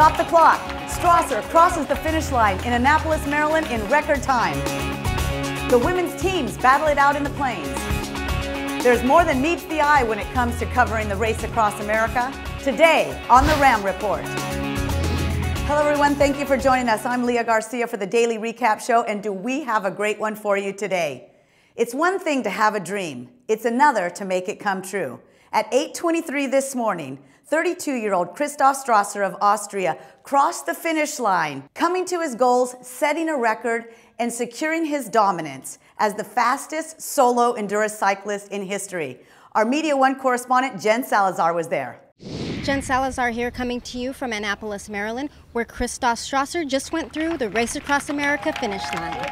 Stop the clock. Strausser crosses the finish line in Annapolis, Maryland in record time. The women's teams battle it out in the plains. There's more than meets the eye when it comes to covering the race across America. Today on the RAAM Report. Hello everyone, thank you for joining us. I'm LEAH GARCIA for the Daily Recap Show, and do we have a great one for you today. It's one thing to have a dream. It's another to make it come true. At 8:23 this morning, 32-year-old Christoph Strausser of Austria crossed the finish line, coming to his goals, setting a record, and securing his dominance as the fastest solo endurance cyclist in history. Our Media One correspondent, Jen Salazar, was there. Jen Salazar here, coming to you from Annapolis, Maryland, where Christoph Strausser just went through the Race Across America finish line.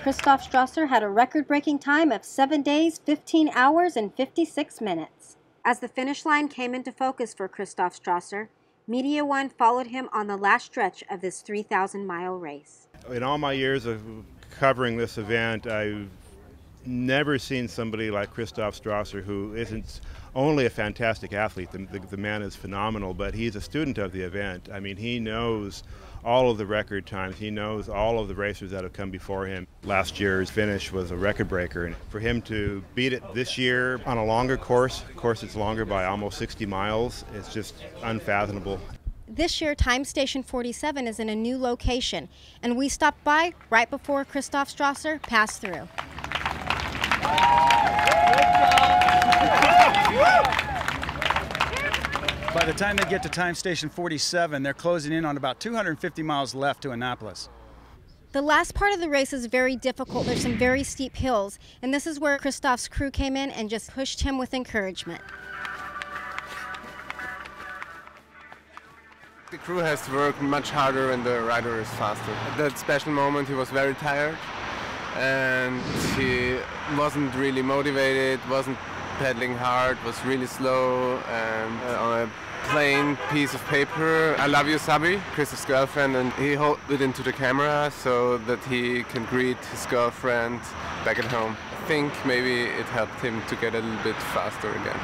Christoph Strausser had a record-breaking time of 7 days, 15 hours, and 56 minutes. As the finish line came into focus for Christoph Strausser, Media One followed him on the last stretch of this 3,000-mile race. In all my years of covering this event, I've never seen somebody like Christoph Strausser, who isn't only a fantastic athlete. The man is phenomenal, but he's a student of the event. I mean, he knows all of the record times. He knows all of the racers that have come before him. Last year's finish was a record breaker, and for him to beat it this year on a longer course, of course it's longer by almost 60 miles, it's just unfathomable. This year, Time Station 47 is in a new location, and we stopped by right before Christoph Strausser passed through. By the time they get to Time Station 47, they're closing in on about 250 miles left to Annapolis. The last part of the race is very difficult. There's some very steep hills, and this is where Christoph's crew came in and just pushed him with encouragement. The crew has to work much harder and the rider is faster. At that special moment he was very tired and he wasn't really motivated, wasn't pedaling hard, was really slow, and on a plain piece of paper, "I love you, Sabi," Chris's girlfriend, and he held it into the camera so that he can greet his girlfriend back at home. I think maybe it helped him to get a little bit faster again.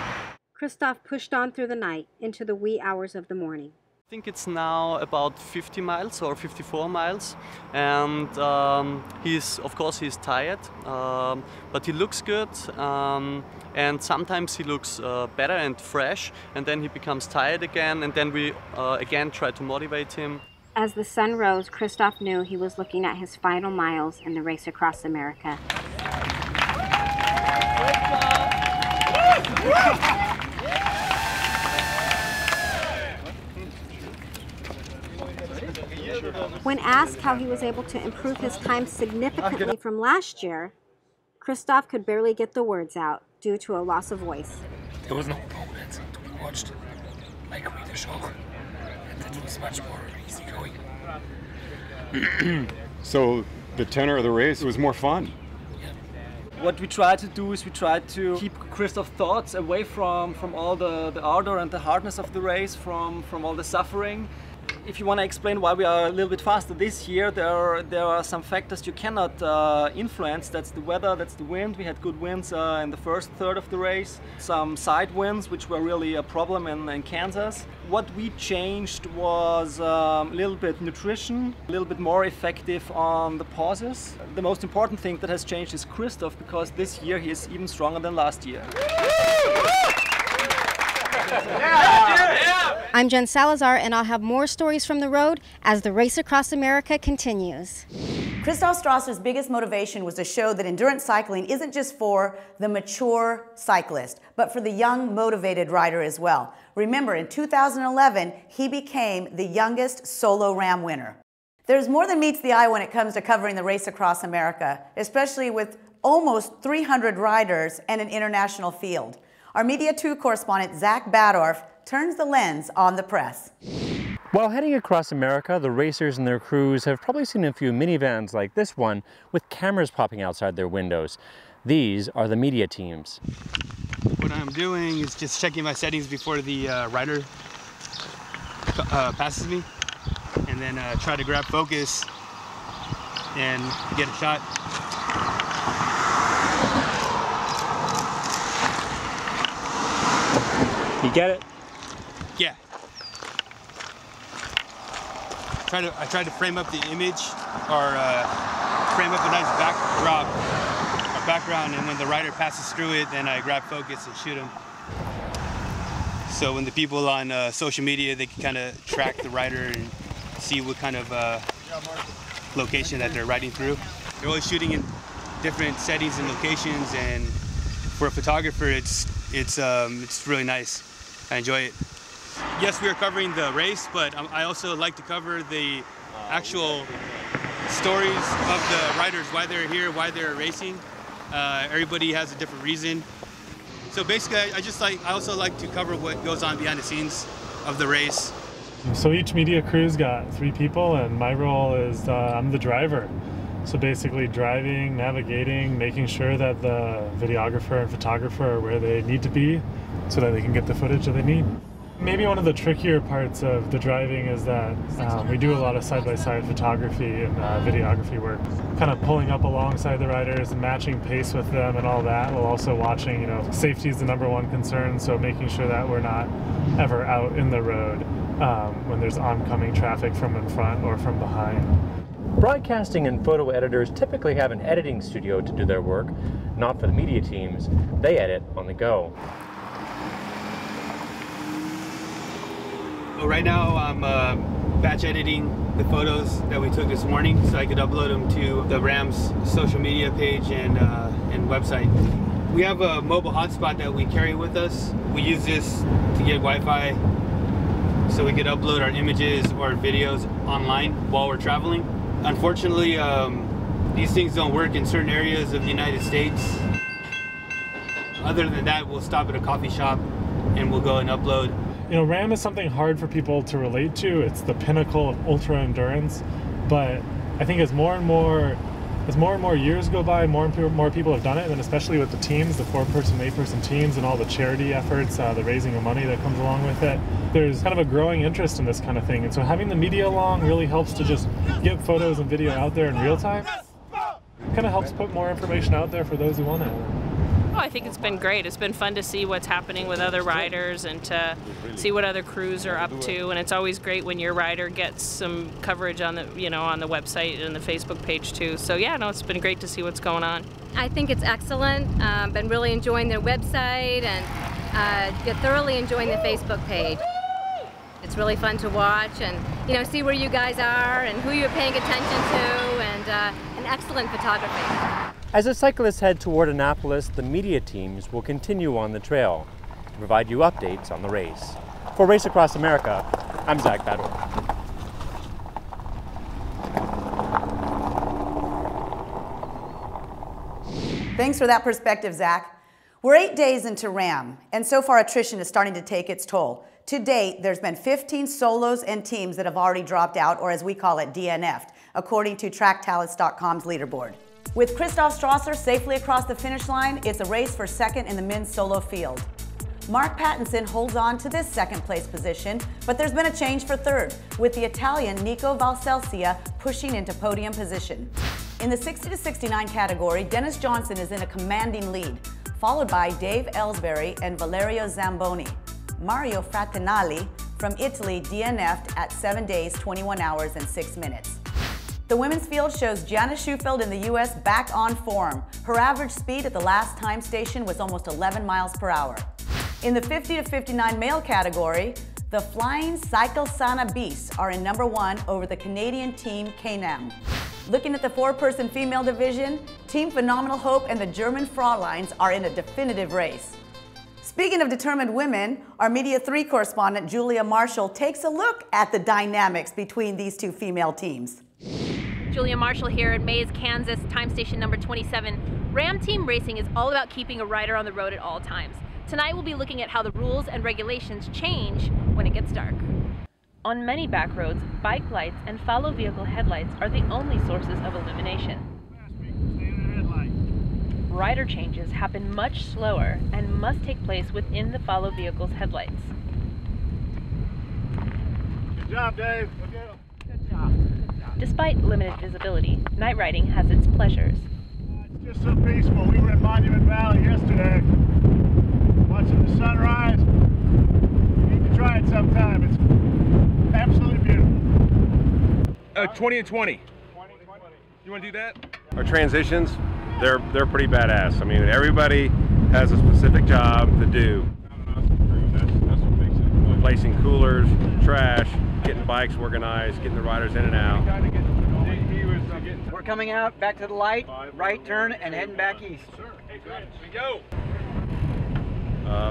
Christoph pushed on through the night into the wee hours of the morning. I think it's now about 50 miles or 54 miles, and of course he's tired, but he looks good, and sometimes he looks better and fresh, and then he becomes tired again, and then we again try to motivate him. As the sun rose, Christoph knew he was looking at his final miles in the Race Across America. When asked how he was able to improve his time significantly from last year, Christoph could barely get the words out due to a loss of voice. There was no opponent to be watched like we the show, and that was much more easygoing. So the tenor of the race was more fun. What we try to do is we try to keep Christoph's thoughts away from all the ardor and the hardness of the race, from all the suffering. If you want to explain why we are a little bit faster this year, there are some factors you cannot influence. That's the weather, that's the wind. We had good winds in the first third of the race. Some side winds, which were really a problem in Kansas. What we changed was a little bit nutrition, a little bit more effective on the pauses. The most important thing that has changed is Christoph, because this year he is even stronger than last year. I'm Jen Salazar, and I'll have more stories from the road as the Race Across America continues. Christoph Strausser's biggest motivation was to show that endurance cycling isn't just for the mature cyclist, but for the young, motivated rider as well. Remember, in 2011, he became the youngest solo RAAM winner. There's more than meets the eye when it comes to covering the Race Across America, especially with almost 300 riders and an international field. Our Media 2 correspondent, ZACK BADDORF, turns the lens on the press. While heading across America, the racers and their crews have probably seen a few minivans like this one with cameras popping outside their windows. These are the media teams. What I'm doing is just checking my settings before the rider passes me, and then try to grab focus and get a shot. He get it? Yeah. I tried to frame up the image, or frame up a nice background, and when the rider passes through it, then I grab focus and shoot him. So when the people on social media, they can kind of track the rider and see what kind of location that they're riding through. They're always shooting in different settings and locations, and for a photographer, it's really nice. I enjoy it. Yes, we are covering the race, but I also like to cover the actual stories of the riders, why they're here, why they're racing. Everybody has a different reason. So basically, I also like to cover what goes on behind the scenes of the race. So each media crew's got 3 people, and my role is I'm the driver. So basically driving, navigating, making sure that the videographer and photographer are where they need to be so that they can get the footage that they need. Maybe one of the trickier parts of the driving is that we do a lot of side-by-side photography and videography work. Kind of pulling up alongside the riders and matching pace with them and all that, while also watching, you know, safety is the #1 concern, so making sure that we're not ever out in the road when there's oncoming traffic from in front or from behind. Broadcasting and photo editors typically have an editing studio to do their work. Not for the media teams. They edit on the go. Well, right now I'm batch editing the photos that we took this morning so I could upload them to the RAAM's social media page and website. We have a mobile hotspot that we carry with us. We use this to get Wi-Fi so we could upload our images or videos online while we're traveling. Unfortunately, these things don't work in certain areas of the United States. Other than that, we'll stop at a coffee shop and we'll go and upload. You know, RAAM is something hard for people to relate to. It's the pinnacle of ultra endurance, but I think as more and more years go by, more people have done it, and especially with the teams, the 4-person, 8-person teams, and all the charity efforts, the raising of money that comes along with it. There's kind of a growing interest in this kind of thing, and so having the media along really helps to just get photos and video out there in real time. Kind of helps put more information out there for those who want it. Oh, I think it's been great. It's been fun to see what's happening with other riders and to see what other crews are up to. And it's always great when your rider gets some coverage on the, on the website and the Facebook page too. So yeah, no, it's been great to see what's going on. I think it's excellent. Been really enjoying their website and thoroughly enjoying the Facebook page. It's really fun to watch and see where you guys are and who you're paying attention to, and an excellent photography. As the cyclists head toward Annapolis, the media teams will continue on the trail to provide you updates on the race. For Race Across America, I'm ZACK BADDORF. Thanks for that perspective, Zach. We're 8 days into RAAM, and so far attrition is starting to take its toll. To date, there's been 15 solos and teams that have already dropped out, or as we call it, DNF'd, according to TrackTalents.com's leaderboard. With Christoph Strausser safely across the finish line, it's a race for second in the men's solo field. Mark Pattinson holds on to this second-place position, but there's been a change for third, with the Italian Nico Valcelsia pushing into podium position. In the 60 to 69 category, Dennis Johnson is in a commanding lead, followed by Dave Ellsbury and Valerio Zamboni. Mario Frattinali from Italy DNF'd at 7 days, 21 hours, and 6 minutes. The women's field shows Jana Schufeld in the U.S. back on form. Her average speed at the last time station was almost 11 miles per hour. In the 50 to 59 male category, the Flying Cycle Sana Beasts are in #1 over the Canadian team K-NAM. Looking at the 4-person female division, Team Phenomenal Hope and the German Fräuleins are in a definitive race. Speaking of determined women, our Media 3 correspondent Julia Marshall takes a look at the dynamics between these two female teams. Julia Marshall here at Mays, Kansas, time station number 27. RAAM team racing is all about keeping a rider on the road at all times. Tonight we'll be looking at how the rules and regulations change when it gets dark. On many back roads, bike lights and follow vehicle headlights are the only sources of illumination. Rider changes happen much slower and must take place within the follow vehicle's headlights. Good job, Dave. Go get him. Good job. Despite limited visibility, night riding has its pleasures. It's just so peaceful. We were in Monument Valley yesterday, watching the sunrise. try it sometime. It's absolutely beautiful. 20 and 20. You want to do that? Our transitions, they're pretty badass. I mean, everybody has a specific job to do. Placing coolers, trash, getting bikes organized, getting the riders in and out. We're coming out, back to the light, right turn, and heading back east. Go.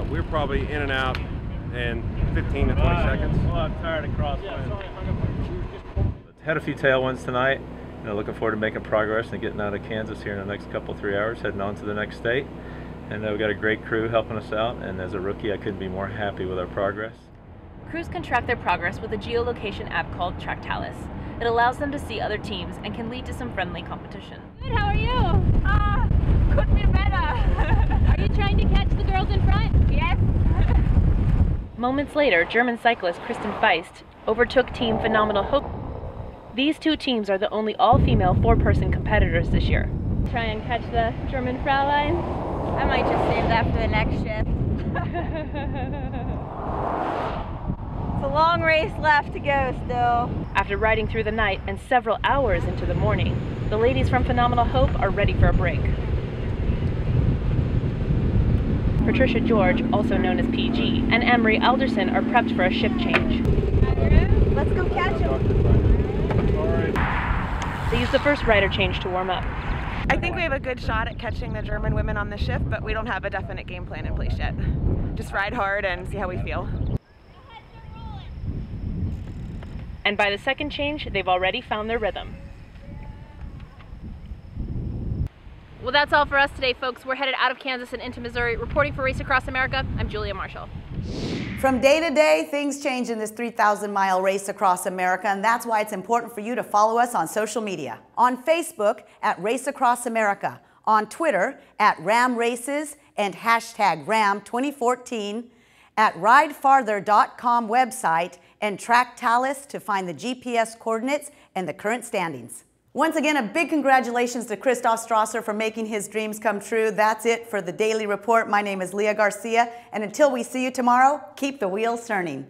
We're probably in and out in 15 to 20 seconds. Well, I'm tired of crosswind. Had a few tailwinds tonight. Looking forward to making progress and getting out of Kansas here in the next couple, 3 hours, heading on to the next state. And we've got a great crew helping us out, and as a rookie, I couldn't be more happy with our progress. Crews can track their progress with a geolocation app called TrackTalis. It allows them to see other teams and can lead to some friendly competition. Good, how are you? Couldn't be better. Are you trying to catch the girls in front? Yes. Moments later, German cyclist Kristen Feist overtook Team Phenomenal Hope. These two teams are the only all-female four-person competitors this year. Try and catch the German Fraulein. I might just save that for the next shift. It's a long race left to go still. After riding through the night and several hours into the morning, the ladies from Phenomenal Hope are ready for a break. Patricia George, also known as PG, and Emery Alderson are prepped for a shift change. Let's go catch them. They use the first rider change to warm up. I think we have a good shot at catching the German women on the shift, but we don't have a definite game plan in place yet. Just ride hard and see how we feel. And by the second change, they've already found their rhythm. Well, that's all for us today, folks. We're headed out of Kansas and into Missouri. Reporting for Race Across America, I'm Julia Marshall. From day to day, things change in this 3,000-mile race across America, and that's why it's important for you to follow us on social media. On Facebook, at Race Across America. On Twitter, at RAAM Races and hashtag RAAM 2014. At ridefarther.com website and TrackTalis to find the GPS coordinates and the current standings. Once again, a big congratulations to Christoph Strausser for making his dreams come true. That's it for the Daily Report. My name is Leah Garcia, and until we see you tomorrow, keep the wheels turning.